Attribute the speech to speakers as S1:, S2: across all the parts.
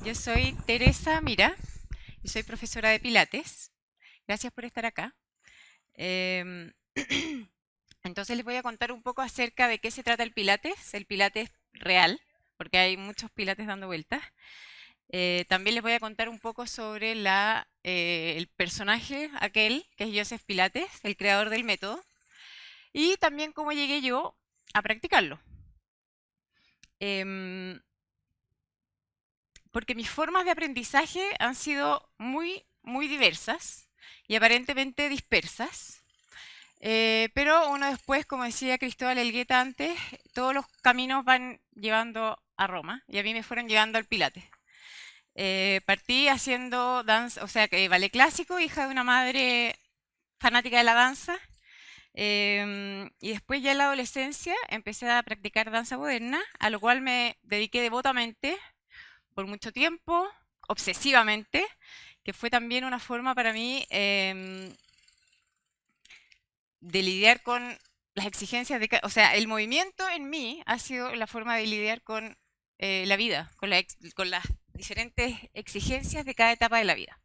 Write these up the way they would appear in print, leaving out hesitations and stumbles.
S1: Yo soy Teresa Mira y soy profesora de Pilates. Gracias por estar acá. Em, entonces les voy a contar un poco acerca de qué se trata el Pilates real, porque hay muchos Pilates dando vueltas. También les voy a contar un poco sobre el personaje aquel, que es Joseph Pilates, el creador del método, y también cómo llegué yo a practicarlo. Em, Porque mis formas de aprendizaje han sido muy diversas y aparentemente dispersas. Pero uno después, como decía Cristóbal Elgueta antes, todos los caminos van llevando a Roma y a mí me fueron llevando al Pilates. Partí haciendo danza, o sea, que ballet clásico, hija de una madre fanática de la danza. Y después ya en la adolescencia empecé a practicar danza moderna, a lo cual me dediqué devotamente por mucho tiempo, obsesivamente, que fue también una forma para mí de lidiar con las exigencias o sea, el movimiento en mí ha sido la forma de lidiar con la vida, con las diferentes exigencias de cada etapa de la vida.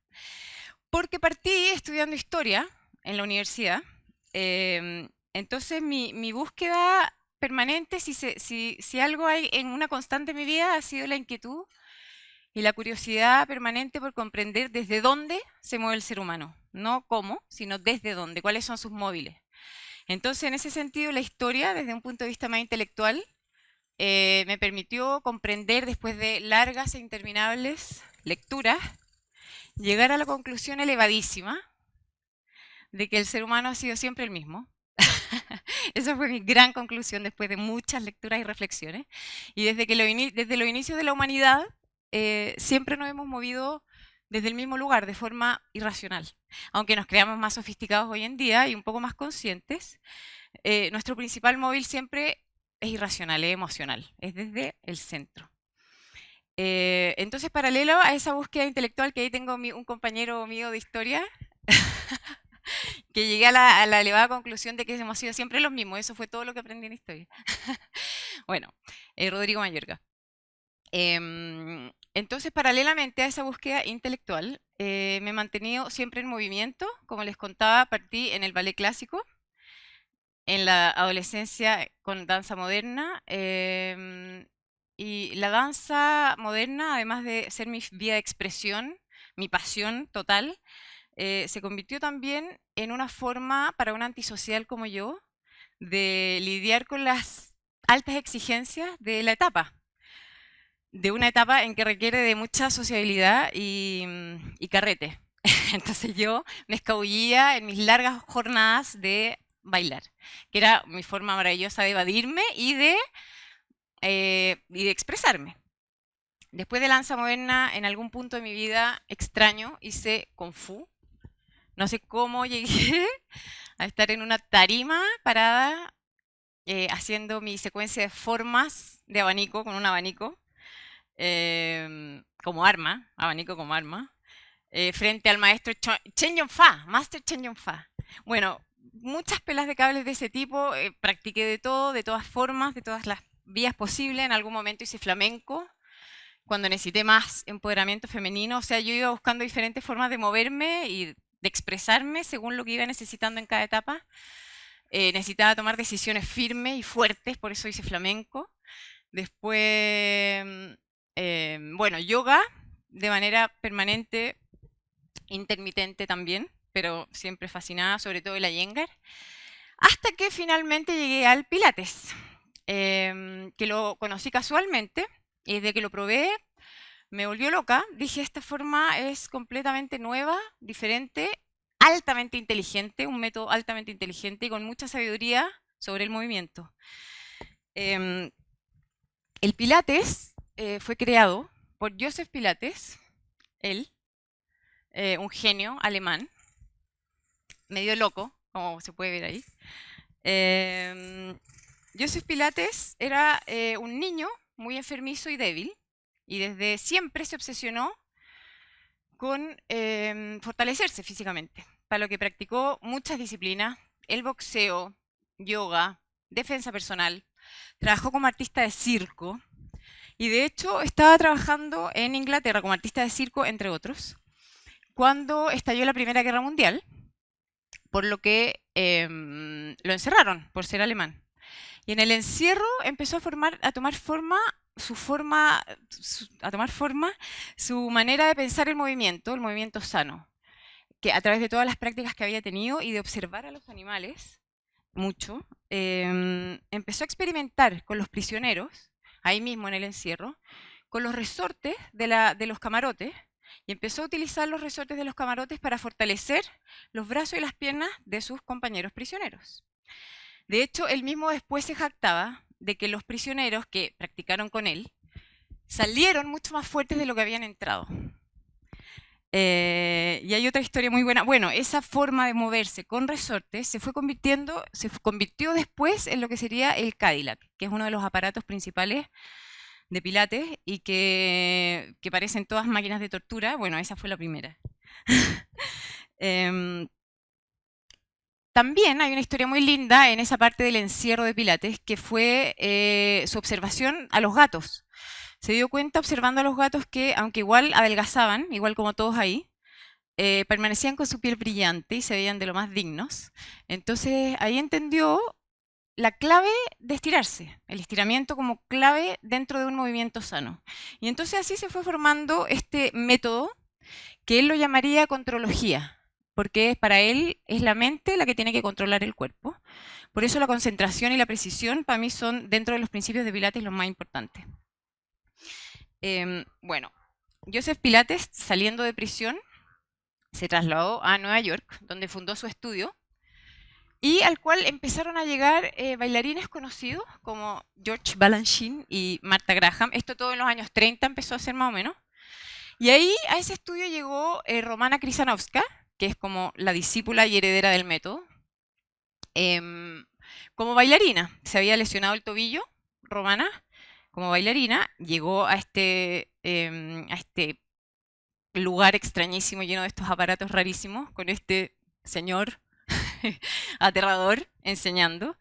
S1: Porque partí estudiando historia en la universidad, entonces mi búsqueda permanente, si algo hay en una constante en mi vida, ha sido la inquietud y la curiosidad permanente por comprender desde dónde se mueve el ser humano. No cómo, sino desde dónde, cuáles son sus móviles. Entonces, en ese sentido, la historia, desde un punto de vista más intelectual, me permitió comprender, después de largas e interminables lecturas, llegar a la conclusión elevadísima de que el ser humano ha sido siempre el mismo. Esa fue mi gran conclusión después de muchas lecturas y reflexiones. Y desde los inicios de la humanidad, siempre nos hemos movido desde el mismo lugar, de forma irracional. Aunque nos creamos más sofisticados hoy en día y un poco más conscientes, nuestro principal móvil siempre es irracional, es emocional, es desde el centro. Entonces, paralelo a esa búsqueda intelectual, que ahí tengo un compañero mío de historia, que llegué a la elevada conclusión de que hemos sido siempre los mismos. Eso fue todo lo que aprendí en historia. Bueno, Rodrigo Mayorga. Entonces, paralelamente a esa búsqueda intelectual, me he mantenido siempre en movimiento. Como les contaba, partí en el ballet clásico, en la adolescencia con danza moderna. Y la danza moderna, además de ser mi vía de expresión, mi pasión total, se convirtió también en una forma para un antisocial como yo de lidiar con las altas exigencias de una etapa en que requiere de mucha sociabilidad y carrete. Entonces yo me escabullía en mis largas jornadas de bailar, que era mi forma maravillosa de evadirme y de expresarme. Después de danza moderna, en algún punto de mi vida extraño, hice Kung Fu. No sé cómo llegué a estar en una tarima parada haciendo mi secuencia de formas de abanico con un abanico como arma, abanico como arma, frente al maestro Chen Yong-fa, Master Chen Yong-fa. Bueno, muchas pelas de cables de ese tipo, practiqué de todo, de todas formas, de todas las vías posibles. En algún momento hice flamenco, cuando necesité más empoderamiento femenino. O sea, yo iba buscando diferentes formas de moverme y de expresarme según lo que iba necesitando en cada etapa. Necesitaba tomar decisiones firmes y fuertes, por eso hice flamenco. Después, bueno, yoga de manera permanente, intermitente también, pero siempre fascinada, sobre todo el Iyengar, hasta que finalmente llegué al Pilates, que lo conocí casualmente y desde que lo probé me volvió loca. Dije, esta forma es completamente nueva, diferente, altamente inteligente, un método altamente inteligente y con mucha sabiduría sobre el movimiento. Em, el Pilates fue creado por Joseph Pilates, él, un genio alemán, medio loco, como se puede ver ahí. Em, Joseph Pilates era un niño muy enfermizo y débil, y desde siempre se obsesionó con fortalecerse físicamente, para lo que practicó muchas disciplinas, el boxeo, yoga, defensa personal, trabajó como artista de circo Y de hecho estaba trabajando en Inglaterra como artista de circo, entre otros, cuando estalló la Primera Guerra Mundial, por lo que lo encerraron por ser alemán. Y en el encierro empezó a tomar forma su manera de pensar el movimiento sano, que a través de todas las prácticas que había tenido y de observar a los animales mucho, empezó a experimentar con los prisioneros, ahí mismo en el encierro, con los resortes de los camarotes, y empezó a utilizar los resortes de los camarotes para fortalecer los brazos y las piernas de sus compañeros prisioneros. De hecho, él mismo después se jactaba de que los prisioneros que practicaron con él salieron mucho más fuertes de lo que habían entrado. Y hay otra historia muy buena. Bueno, esa forma de moverse con resortes se convirtió después en lo que sería el Cadillac, que es uno de los aparatos principales de Pilates y que parecen todas máquinas de tortura. Bueno, esa fue la primera. También hay una historia muy linda en esa parte del encierro de Pilates, que fue su observación a los gatos. Se dio cuenta observando a los gatos que, aunque igual adelgazaban, igual como todos ahí, permanecían con su piel brillante y se veían de lo más dignos. Entonces ahí entendió la clave de estirarse, el estiramiento como clave dentro de un movimiento sano. Y entonces así se fue formando este método que él lo llamaría contrología, porque para él es la mente la que tiene que controlar el cuerpo. Por eso la concentración y la precisión para mí son, dentro de los principios de Pilates, los más importantes. Bueno, Joseph Pilates, saliendo de prisión, se trasladó a Nueva York, donde fundó su estudio, y al cual empezaron a llegar bailarines conocidos como George Balanchine y Martha Graham. Esto todo en los años 30 empezó a ser más o menos. Y ahí a ese estudio llegó Romana Krysanowska, que es como la discípula y heredera del método, como bailarina. Se había lesionado el tobillo, Romana, como bailarina, llegó a este lugar extrañísimo lleno de estos aparatos rarísimos, con este señor aterrador enseñando.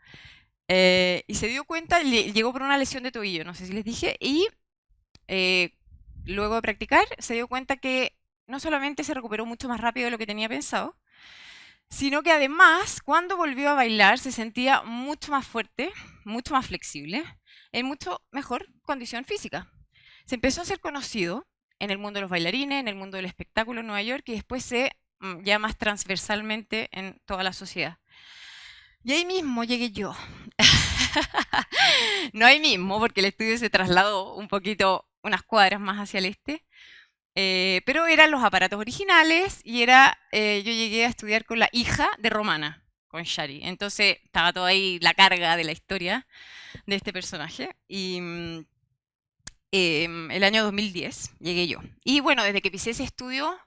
S1: Y se dio cuenta, llegó por una lesión de tobillo, no sé si les dije, y luego de practicar se dio cuenta que no solamente se recuperó mucho más rápido de lo que tenía pensado, sino que además cuando volvió a bailar se sentía mucho más fuerte, mucho más flexible, en mucho mejor condición física. Se empezó a ser conocido en el mundo de los bailarines, en el mundo del espectáculo en Nueva York y después ya más transversalmente en toda la sociedad. Y ahí mismo llegué yo. No ahí mismo, porque el estudio se trasladó un poquito, unas cuadras más hacia el este, pero eran los aparatos originales y yo llegué a estudiar con la hija de Romana, con Shari. Entonces estaba toda ahí la carga de la historia de este personaje. Y el año 2010 llegué yo. Y bueno, desde que pisé ese estudio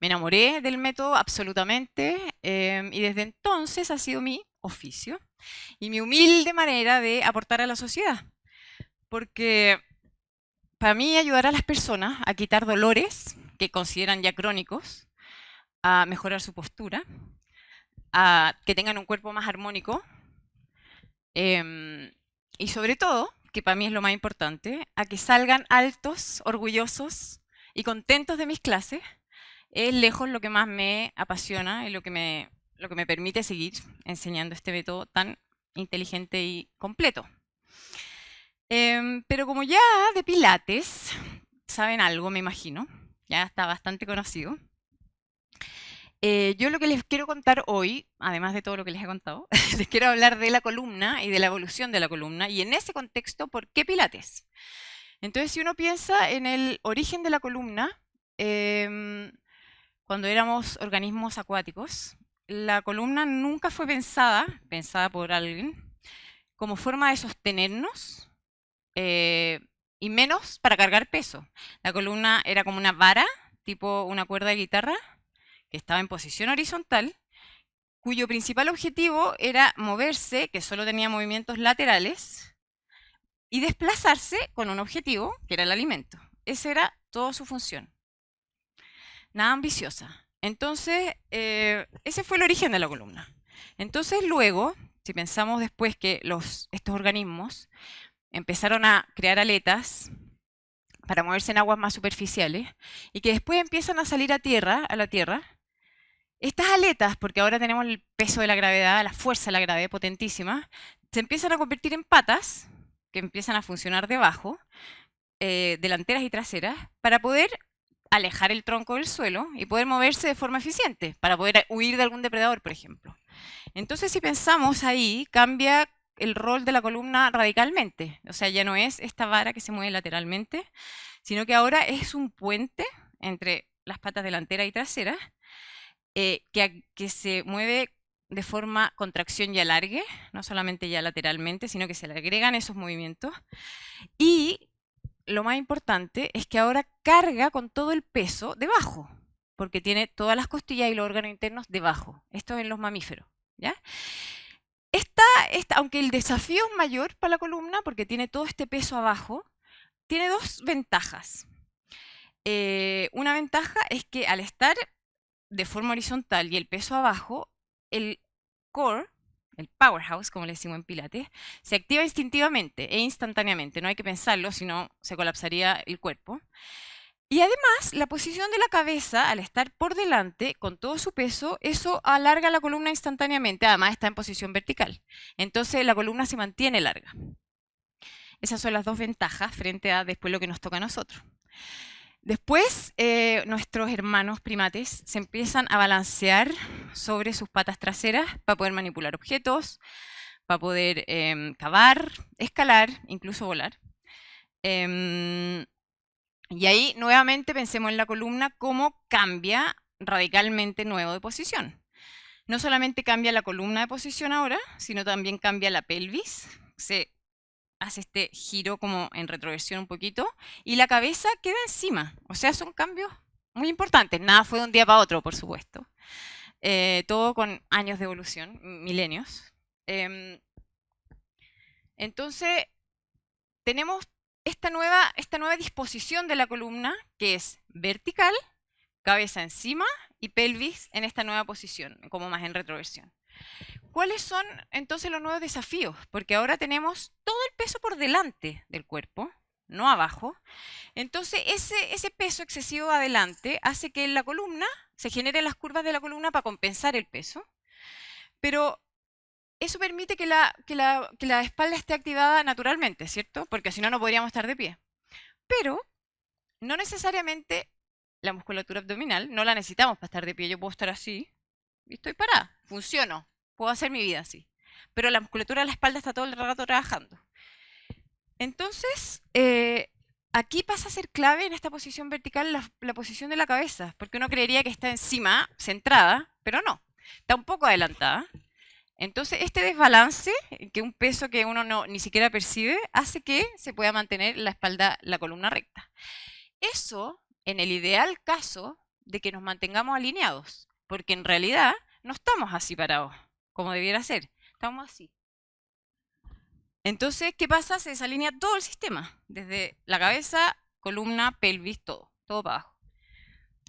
S1: me enamoré del método absolutamente y desde entonces ha sido mi oficio y mi humilde manera de aportar a la sociedad. Porque para mí ayudar a las personas a quitar dolores que consideran ya crónicos, a mejorar su postura, a que tengan un cuerpo más armónico y sobre todo, que para mí es lo más importante, a que salgan altos, orgullosos y contentos de mis clases, es lejos lo que más me apasiona y lo que me permite seguir enseñando este método tan inteligente y completo. Pero como ya de Pilates saben algo, me imagino, ya está bastante conocido. Yo lo que les quiero contar hoy, además de todo lo que les he contado, les quiero hablar de la columna y de la evolución de la columna, y en ese contexto, ¿por qué Pilates? Entonces, si uno piensa en el origen de la columna, cuando éramos organismos acuáticos, la columna nunca fue pensada por alguien, como forma de sostenernos y menos para cargar peso. La columna era como una vara, tipo una cuerda de guitarra, que estaba en posición horizontal, cuyo principal objetivo era moverse, que solo tenía movimientos laterales, y desplazarse con un objetivo, que era el alimento. Esa era toda su función. Nada ambiciosa. Entonces, ese fue el origen de la columna. Entonces, luego, si pensamos después que estos organismos empezaron a crear aletas para moverse en aguas más superficiales, y que después empiezan a salir a la tierra. Estas aletas, porque ahora tenemos el peso de la gravedad, la fuerza de la gravedad potentísima, se empiezan a convertir en patas, que empiezan a funcionar debajo, delanteras y traseras, para poder alejar el tronco del suelo y poder moverse de forma eficiente, para poder huir de algún depredador, por ejemplo. Entonces, si pensamos ahí, cambia el rol de la columna radicalmente. O sea, ya no es esta vara que se mueve lateralmente, sino que ahora es un puente entre las patas delanteras y traseras, que se mueve de forma contracción y alargue, no solamente ya lateralmente, sino que se le agregan esos movimientos. Y lo más importante es que ahora carga con todo el peso debajo, porque tiene todas las costillas y los órganos internos debajo. Esto es en los mamíferos, ¿ya? Aunque el desafío es mayor para la columna, porque tiene todo este peso abajo, tiene dos ventajas. Una ventaja es que al estar de forma horizontal y el peso abajo, el core, el powerhouse, como le decimos en Pilates, se activa instintivamente e instantáneamente. No hay que pensarlo, sino se colapsaría el cuerpo. Y además, la posición de la cabeza, al estar por delante, con todo su peso, eso alarga la columna instantáneamente. Además, está en posición vertical. Entonces, la columna se mantiene larga. Esas son las dos ventajas frente a después lo que nos toca a nosotros. Después, nuestros hermanos primates se empiezan a balancear sobre sus patas traseras para poder manipular objetos, para poder cavar, escalar, incluso volar. Y ahí nuevamente pensemos en la columna, cómo cambia radicalmente nuevo de posición. No solamente cambia la columna de posición ahora, sino también cambia la pelvis. Se hace este giro como en retroversión un poquito, y la cabeza queda encima. O sea, son cambios muy importantes. Nada fue de un día para otro, por supuesto. Todo con años de evolución, milenios. Entonces, tenemos esta nueva disposición de la columna, que es vertical, cabeza encima y pelvis en esta nueva posición, como más en retroversión. ¿Cuáles son entonces los nuevos desafíos? Porque ahora tenemos todo el peso por delante del cuerpo, no abajo. Entonces ese peso excesivo adelante hace que en la columna se generen las curvas de la columna para compensar el peso, pero eso permite que la espalda esté activada naturalmente, ¿cierto? Porque si no, no podríamos estar de pie. Pero no necesariamente la musculatura abdominal, no la necesitamos para estar de pie. Yo puedo estar así y estoy parada, funciono. Puedo hacer mi vida así. Pero la musculatura de la espalda está todo el rato trabajando. Entonces, aquí pasa a ser clave en esta posición vertical la posición de la cabeza, porque uno creería que está encima, centrada, pero no, está un poco adelantada. Entonces, este desbalance, que un peso que uno ni siquiera percibe, hace que se pueda mantener la espalda, la columna recta. Eso, en el ideal caso de que nos mantengamos alineados, porque en realidad no estamos así parados, como debiera ser. Estamos así. Entonces, ¿qué pasa? Se desalinea todo el sistema, desde la cabeza, columna, pelvis, todo para abajo.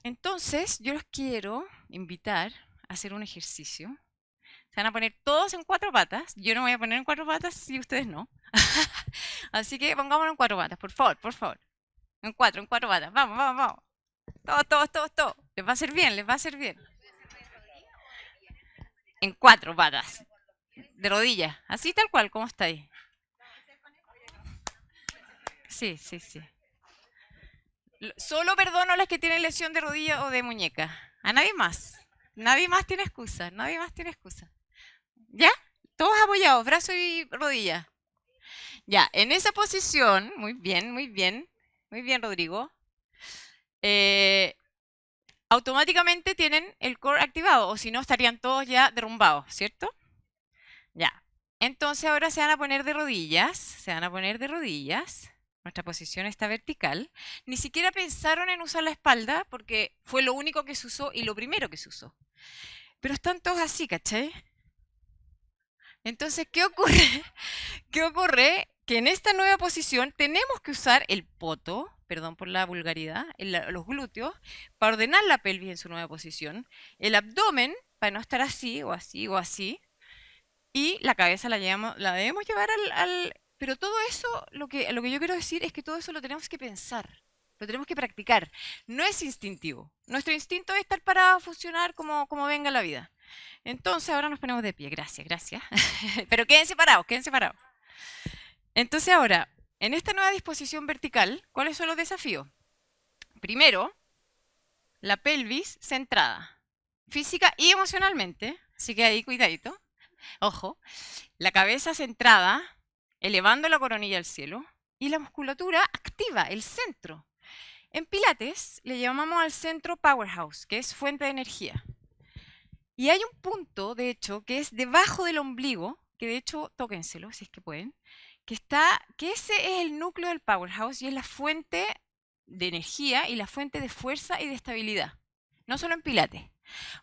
S1: Entonces, yo los quiero invitar a hacer un ejercicio. Se van a poner todos en cuatro patas. Yo no me voy a poner en cuatro patas si ustedes no. Así que pongámonos en cuatro patas, por favor, por favor. En cuatro patas. Vamos, vamos, vamos. Todos. Les va a hacer bien, les va a hacer bien. En cuatro patas. De rodillas. Así tal cual, como está ahí. Sí. Solo perdono a las que tienen lesión de rodilla o de muñeca. A nadie más. Nadie más tiene excusa. ¿Ya? Todos apoyados, brazo y rodilla. Ya, en esa posición, muy bien, Rodrigo. Automáticamente tienen el core activado, o si no estarían todos ya derrumbados, ¿cierto? Ya. Entonces ahora se van a poner de rodillas, Nuestra posición está vertical. Ni siquiera pensaron en usar la espalda porque fue lo único que se usó y lo primero que se usó. Pero están todos así, ¿cachai? Entonces, ¿qué ocurre? ¿Qué ocurre? Que en esta nueva posición tenemos que usar el poto, perdón por la vulgaridad, los glúteos, para ordenar la pelvis en su nueva posición, el abdomen, para no estar así, o así, o así, y la cabeza la debemos llevar pero todo eso, lo que yo quiero decir es que todo eso lo tenemos que pensar. Lo tenemos que practicar. No es instintivo. Nuestro instinto es estar parado, funcionar como venga la vida. Entonces ahora nos ponemos de pie. Gracias, gracias. Pero quédense parados, quédense parados. Entonces ahora, en esta nueva disposición vertical, ¿cuáles son los desafíos? Primero, la pelvis centrada, física y emocionalmente. Así que ahí cuidadito. Ojo. La cabeza centrada, elevando la coronilla al cielo. Y la musculatura activa, el centro. En Pilates le llamamos al centro powerhouse, que es fuente de energía. Y hay un punto, de hecho, que es debajo del ombligo, que de hecho, tóquenselo si es que pueden, que ese es el núcleo del powerhouse y es la fuente de energía y la fuente de fuerza y de estabilidad. No solo en Pilates,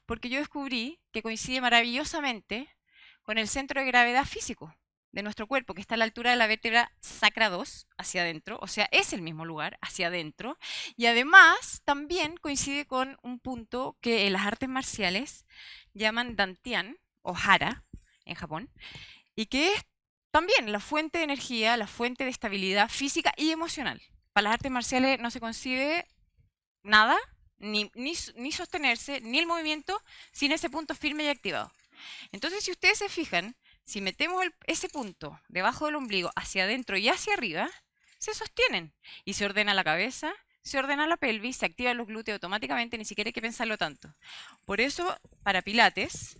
S1: porque yo descubrí que coincide maravillosamente con el centro de gravedad físico de nuestro cuerpo, que está a la altura de la vértebra sacra 2, hacia adentro, o sea, es el mismo lugar, hacia adentro, y además también coincide con un punto que en las artes marciales llaman Dantian, o Hara, en Japón, y que es también la fuente de energía, la fuente de estabilidad física y emocional. Para las artes marciales no se concibe nada, ni sostenerse, ni el movimiento, sin ese punto firme y activado. Entonces, si ustedes se fijan, si metemos ese punto debajo del ombligo hacia adentro y hacia arriba, se sostienen y se ordena la cabeza, se ordena la pelvis, se activan los glúteos automáticamente, ni siquiera hay que pensarlo tanto. Por eso, para Pilates,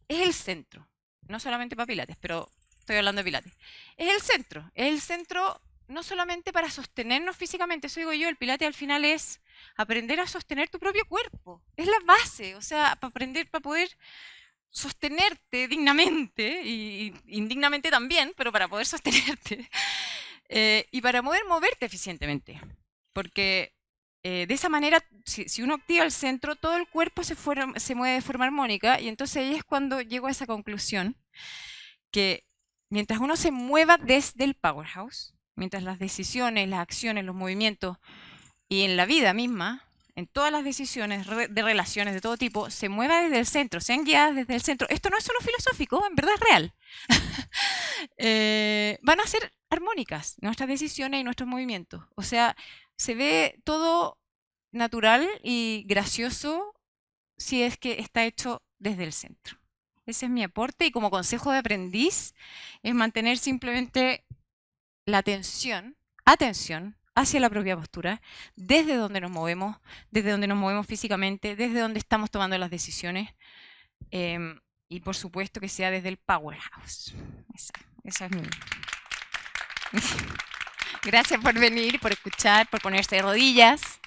S1: es el centro. No solamente para Pilates, pero estoy hablando de Pilates. Es el centro no solamente para sostenernos físicamente, eso digo yo, el Pilates al final es aprender a sostener tu propio cuerpo. Es la base, o sea, para aprender, para poder sostenerte dignamente, y indignamente también, pero para poder sostenerte, y para poder moverte eficientemente. Porque de esa manera, si uno activa el centro, todo el cuerpo se mueve de forma armónica, y entonces ahí es cuando llego a esa conclusión, que mientras uno se mueva desde el powerhouse, mientras las decisiones, las acciones, los movimientos, y en la vida misma, en todas las decisiones de relaciones de todo tipo, se mueva desde el centro, sean guiadas desde el centro. Esto no es solo filosófico, en verdad es real. Van a ser armónicas nuestras decisiones y nuestros movimientos. O sea, se ve todo natural y gracioso si es que está hecho desde el centro. Ese es mi aporte, y como consejo de aprendiz es mantener simplemente la atención hacia la propia postura, desde donde nos movemos físicamente, desde donde estamos tomando las decisiones, y por supuesto que sea desde el powerhouse. Esa es mi... Gracias por venir, por escuchar, por ponerse de rodillas.